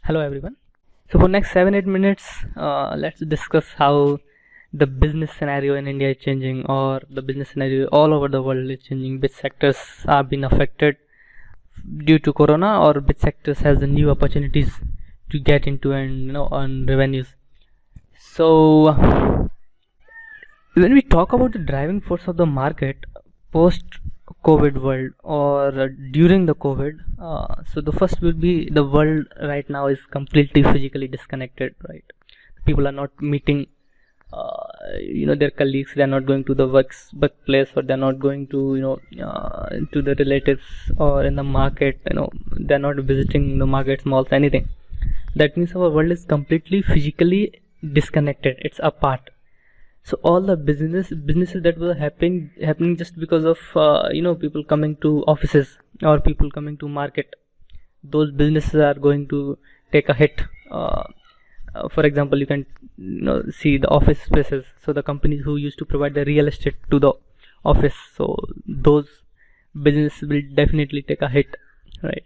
Hello everyone. So for next 7-8 minutes, let's discuss how the business scenario in India is changing, or the business scenario all over the world is changing. Which sectors are being affected due to Corona, or which sectors has the new opportunities to get into and earn revenues. So when we talk about the driving force of the market post COVID world, or during the COVID, so the first will be the world right now is completely physically disconnected, right? People are not meeting their colleagues. They are not going to the workplace, or they're not going to to the relatives, or in the market. They're not visiting the markets, malls, anything. That means our world is completely physically disconnected. It's apart. So all the businesses that were happening just because of people coming to offices or people coming to market, those businesses are going to take a hit. For example, you can see the office spaces. So the companies who used to provide the real estate to the office, so those businesses will definitely take a hit, right?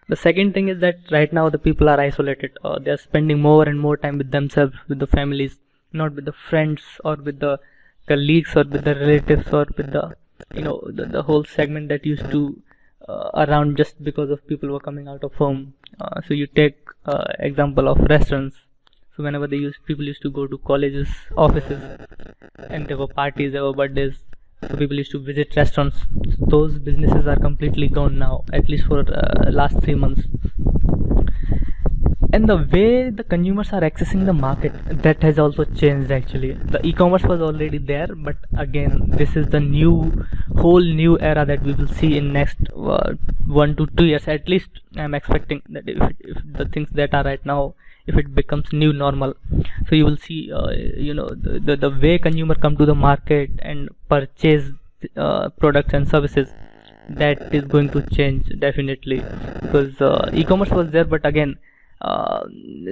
The second thing is that right now the people are isolated. They are spending more and more time with themselves, with the families, not with the friends or with the colleagues or with the relatives or with the the whole segment that used to around just because of people were coming out of home. So you take example of restaurants. So whenever people used to go to colleges, offices, and there were parties, there were birthdays, so people used to visit restaurants. So those businesses are completely gone now, at least for last 3 months. And the way the consumers are accessing the market, that has also changed. Actually, the e-commerce was already there, but again, this is the whole new era that we will see in next 1 to 2 years at least. I'm expecting that if the things that are right now, if it becomes new normal, so you will see the way consumer come to the market and purchase products and services, that is going to change definitely, because e-commerce was there, but again,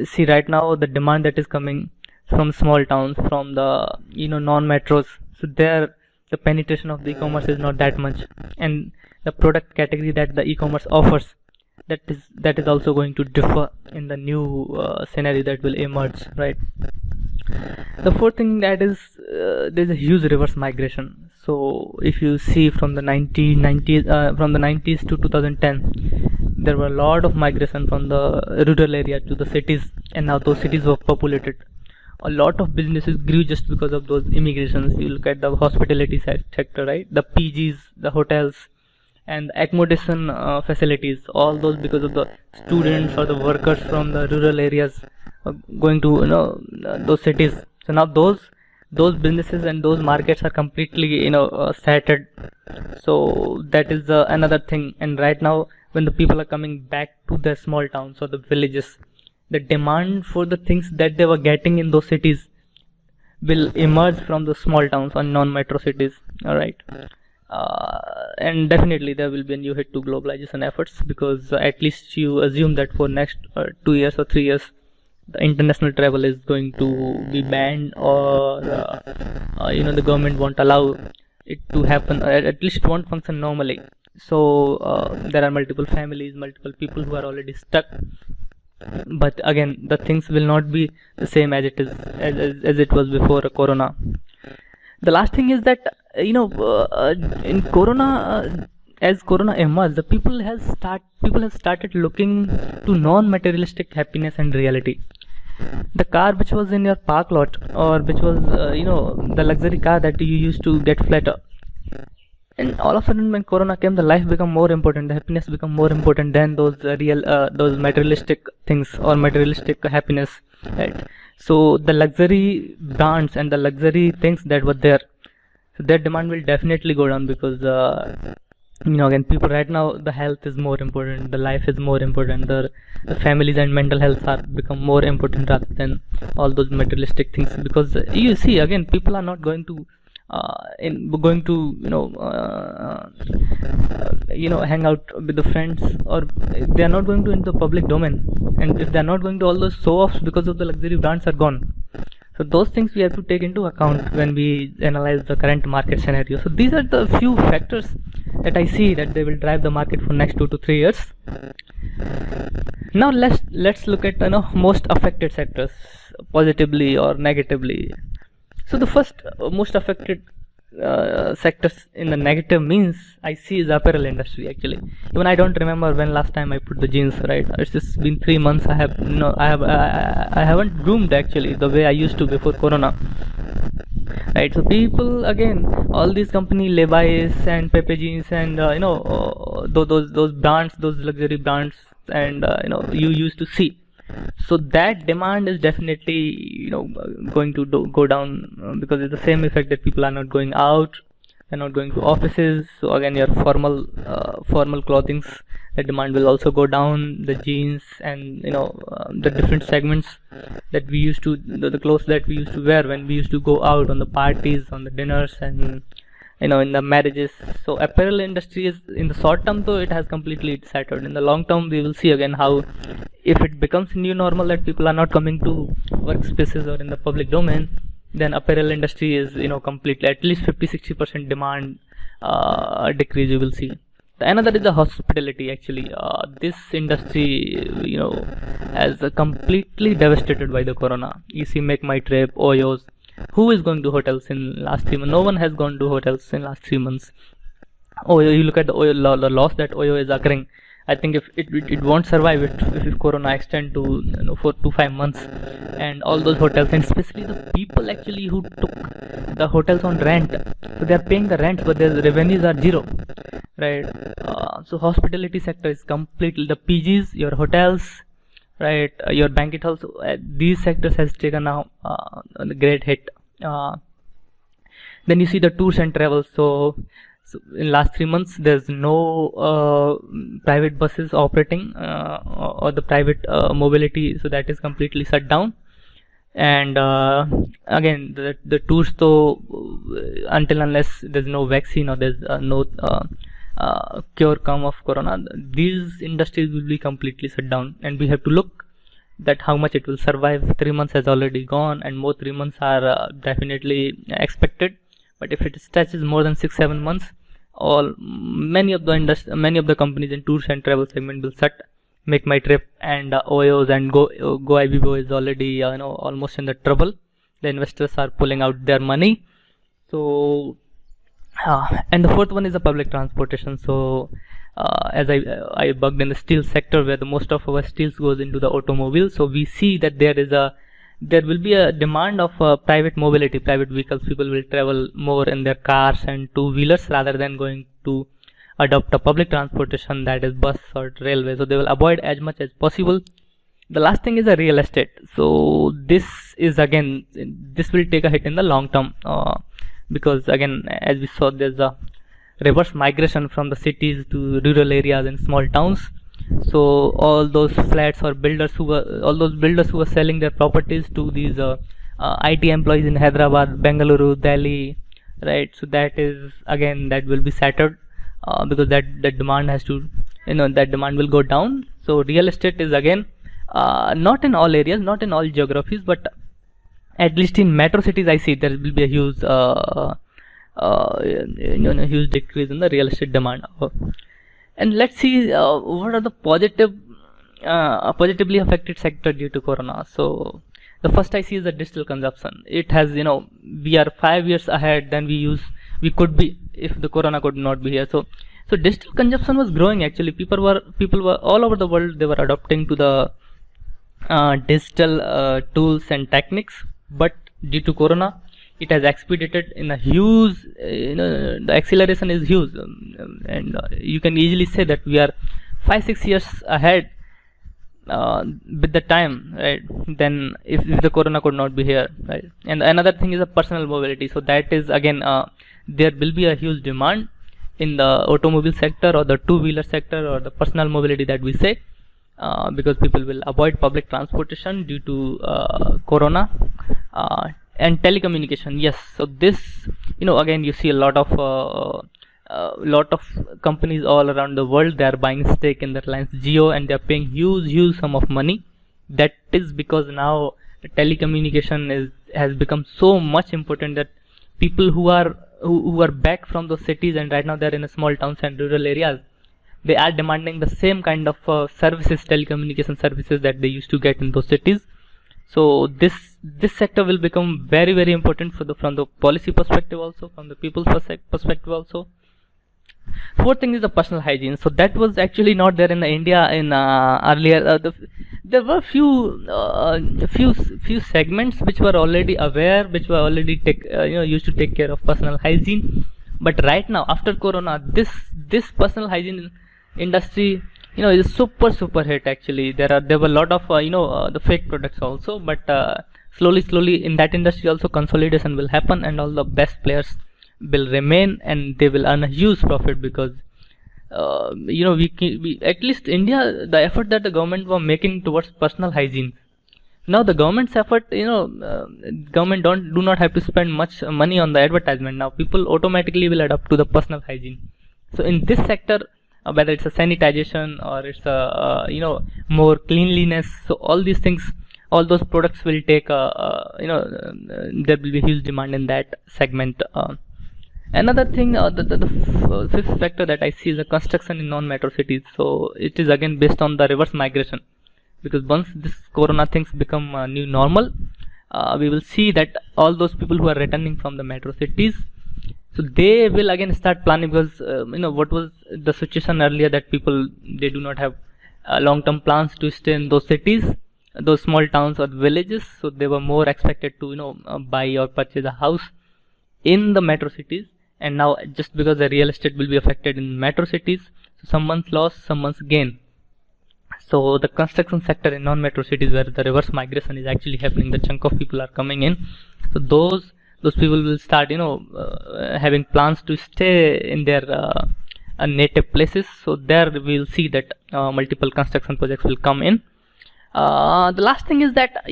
see right now the demand that is coming from small towns, from the non-metros, so there the penetration of the e-commerce is not that much, and the product category that the e-commerce offers, that is also going to differ in the new scenario that will emerge, right? The fourth thing that is there's a huge reverse migration. So if you see from the 1990s, from the 90s to 2010, there were a lot of migration from the rural area to the cities, and now those cities were populated. A lot of businesses grew just because of those immigrations. You look at the hospitality sector, right? The PGs, the hotels, and the accommodation facilities, all those because of the students or the workers from the rural areas going to those cities. So now those businesses and those markets are completely shattered. So that is another thing. And right now, when the people are coming back to their small towns or the villages, the demand for the things that they were getting in those cities will emerge from the small towns or non-metro cities. All right. And definitely there will be a new hit to globalization efforts, because at least you assume that for next 2 years or 3 years, the international travel is going to be banned, or the government won't allow it to happen, or at least it won't function normally. So there are multiple families, multiple people who are already stuck, but again the things will not be the same as it is as it was before Corona. The last thing is that in Corona, as Corona emerged, the people have started looking to non-materialistic happiness and reality. The car which was in your park lot, or which was the luxury car that you used to get flatter, and all of a sudden when Corona came, the life become more important, the happiness become more important than those those materialistic things or materialistic happiness, right? So the luxury brands and the luxury things that were there, so their demand will definitely go down, because again, people right now, the health is more important, the life is more important, the families and mental health are become more important rather than all those materialistic things. Because you see, again, people are not going to hang out with the friends, or they are not going to into the public domain, and if they are not going to all those show-offs because of the luxury brands are gone. So those things we have to take into account when we analyze the current market scenario. So these are the few factors that I see that they will drive the market for next 2 to 3 years. Now let's look at most affected sectors, positively or negatively. So the first most affected sectors in the negative means I see is apparel industry actually. Even I don't remember when last time I put the jeans, right? It's just been 3 months. I haven't groomed actually the way I used to before Corona, right? So people again, all these company Levi's and Pepe jeans and those brands, those luxury brands, and you used to see. So that demand is definitely going to go down, because it's the same effect that people are not going out, they're not going to offices. So again, your formal clothings, the demand will also go down. The jeans and the different segments that we used to, the clothes that we used to wear when we used to go out on the parties, on the dinners, and in the marriages. So apparel industry is, in the short term though, it has completely shattered. In the long term, we will see again how, if it becomes new normal that people are not coming to workspaces or in the public domain, then apparel industry is completely, at least 50-60% demand decrease you will see. Another is the hospitality actually. This industry has completely devastated by the corona. You see Make My Trip, Oyos. Who is going to hotels in last 3 months? No one has gone to hotels in last 3 months. Oyo, you look at the Oyo, the loss that Oyo is occurring. I think if it won't survive it if Corona extend to 4 to 5 months, and all those hotels, and especially the people actually who took the hotels on rent, so they are paying the rent but their revenues are zero, right? So hospitality sector is completely, the PGs, your hotels, right, your banquet halls, these sectors has taken a great hit. Then you see the tours and travels. So in last 3 months there's no private buses operating, or the private mobility, so that is completely shut down. And again, the tours though, until unless there's no vaccine or there's no cure come of corona, these industries will be completely shut down, and we have to look that how much it will survive. 3 months has already gone, and more 3 months are definitely expected. But if it stretches more than 6-7 months, many of the companies in tours and travel segment will shut. Make My Trip and Oyos and Go Ibibo is already almost in the trouble. The investors are pulling out their money. So and the fourth one is the public transportation. So as I bugged in the steel sector, where the most of our steels goes into the automobile. So we see that there will be a demand of private mobility, private vehicles. People will travel more in their cars and two-wheelers rather than going to adopt a public transportation, that is bus or railway. So they will avoid as much as possible. The last thing is a real estate. So this will take a hit in the long term, because again, as we saw, there's a reverse migration from the cities to rural areas and small towns. So all those flats or builders who were selling their properties to these IT employees in Hyderabad, Bengaluru, Delhi, right? So that will be shattered, because that demand has to, that demand will go down. So real estate is again not in all areas, not in all geographies, but at least in metro cities, I see there will be a huge huge decrease in the real estate demand. And let's see what are the positively affected sector due to corona. So the first I see is the digital consumption. It has, we are 5 years ahead than we could be if the corona could not be here. So digital consumption was growing actually. People were all over the world, they were adopting to the digital tools and techniques, but due to corona it has expedited in a huge, the acceleration is huge, and you can easily say that we are 5-6 years ahead with the time, right? Then if the corona could not be here, right? And another thing is a personal mobility. So that is again, there will be a huge demand in the automobile sector or the two-wheeler sector or the personal mobility that we say, because people will avoid public transportation due to corona. And telecommunication, yes. So this, again, you see a lot of companies all around the world, they are buying stake in the Reliance Jio, and they are paying huge sum of money. That is because now the telecommunication has become so much important that people who are back from those cities and right now they are in small towns and rural areas, they are demanding the same kind of services, telecommunication services that they used to get in those cities. So this sector will become very very important from the policy perspective, also from the people's perspective also. Fourth thing is the personal hygiene. So that was actually not there in India in earlier. There were few segments which were already aware, which were already used to take care of personal hygiene. But right now, after Corona, this personal hygiene industry, is super hit. Actually, there were a lot of the fake products also. But slowly in that industry also consolidation will happen, and all the best players will remain, and they will earn a huge profit, because we at least India, the effort that the government were making towards personal hygiene, now the government's effort, government do not have to spend much money on the advertisement. Now people automatically will adapt to the personal hygiene. So in this sector, whether it's a sanitization or it's a more cleanliness, so all these things, all those products will take there will be huge demand in that segment. Another thing, the fifth factor that I see is the construction in non-metro cities. So it is again based on the reverse migration, because once this Corona things become new normal, we will see that all those people who are returning from the metro cities, so they will again start planning, because what was the situation earlier, that people, they do not have long-term plans to stay in those cities, those small towns or villages, so they were more expected to buy or purchase a house in the metro cities. And now, just because the real estate will be affected in metro cities, so someone's loss, someone's gain. So the construction sector in non-metro cities, where the reverse migration is actually happening, the chunk of people are coming in, so those people will start having plans to stay in their native places. So there we will see that multiple construction projects will come in. The last thing is that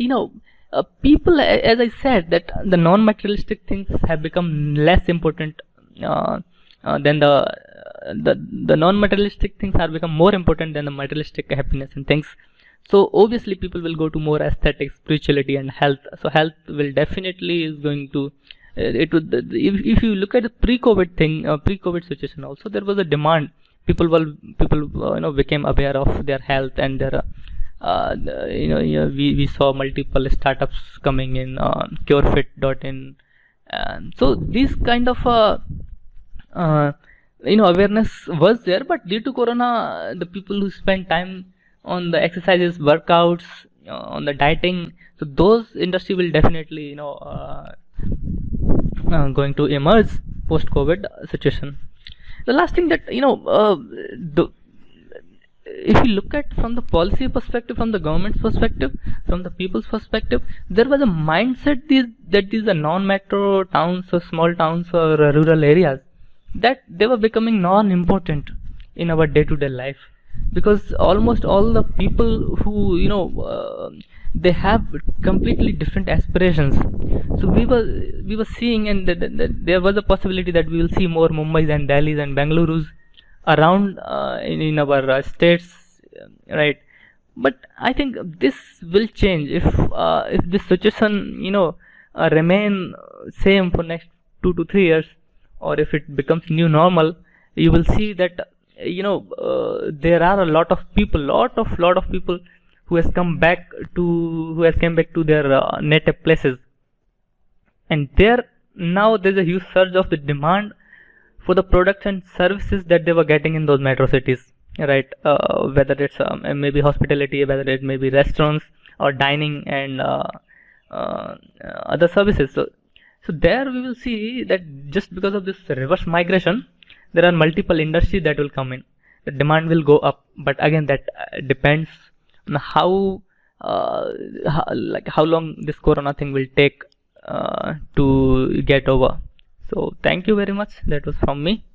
people, as I said, that the non-materialistic things have become less important than the non-materialistic things are become more important than the materialistic happiness and things. So obviously people will go to more aesthetics, spirituality and health. So health will definitely is going to if you look at the pre-COVID thing, pre-COVID situation also, there was a demand. People became aware of their health, and their we saw multiple startups coming in, curefit.in, so this kind of awareness was there. But due to Corona, the people who spend time on the exercises, workouts, on the dieting, so those industry will definitely going to emerge post-COVID situation. The last thing that if you look at from the policy perspective, from the government's perspective, from the people's perspective, there was a mindset that these are non-metro towns or small towns or rural areas, that they were becoming non-important in our day-to-day life, because almost all the people who they have completely different aspirations. So we were seeing, and there was a possibility that we will see more Mumbais and Delhis and Bengalurus around in our states, right? But I think this will change if this situation remain same for next 2 to 3 years, or if it becomes new normal. You will see that there are a lot of people who has come back to their native places, and now there's a huge surge of the demand for the products and services that they were getting in those metro cities, right? Whether it's maybe hospitality, whether it may be restaurants or dining and other services. So there we will see that just because of this reverse migration, there are multiple industries that will come in. The demand will go up, but again that depends on how long this Corona thing will take to get over. So thank you very much. That was from me.